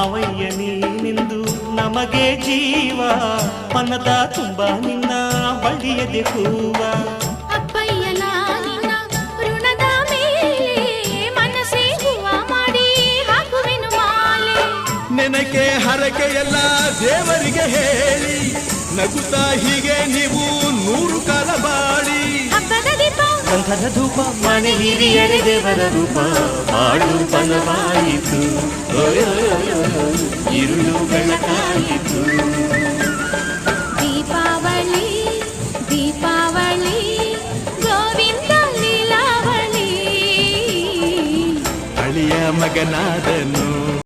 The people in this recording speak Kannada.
ಮಾವಯ್ಯ ನೀನೆಂದು ನಮಗೆ ಜೀವ, ಮನದ ತುಂಬ ನಿನ್ನ ಬಳಿಯದೆ ಹೂವ. ಅಪ್ಪಯ್ಯನ ನಿನ್ನ ಋಣದ ಮೇಲೆ ಮನಸ್ಸೇ ಹೂವ ಮಾಡಿ ಹಾಕುವೆನು ಮಾಲೆ. ನೆನಕೆ ಹರಕೆ ಎಲ್ಲ ದೇವರಿಗೆ ಹೇಳಿ, ನಗುತ್ತಾ ಹೀಗೆ ನೀವು 100 ಕಾಲ ಬಾಳಿ. ಹಬ್ಬದ ದೀಪ ಗಂಧದ ಧೂಪ ಮನೆ ಹಿರಿಯರೆ ದೇವರ ರೂಪ, ಬಾಳು ಬಲವಾಯಿತು, ಇರುಳು ಬೆಳಕಾಯಿತು. ದೀಪಾವಳಿ ದೀಪಾವಳಿ ಗೋವಿಂದ ಲೀಲಾವಳಿ. ಅಳಿಯ ಮಗನಾದನು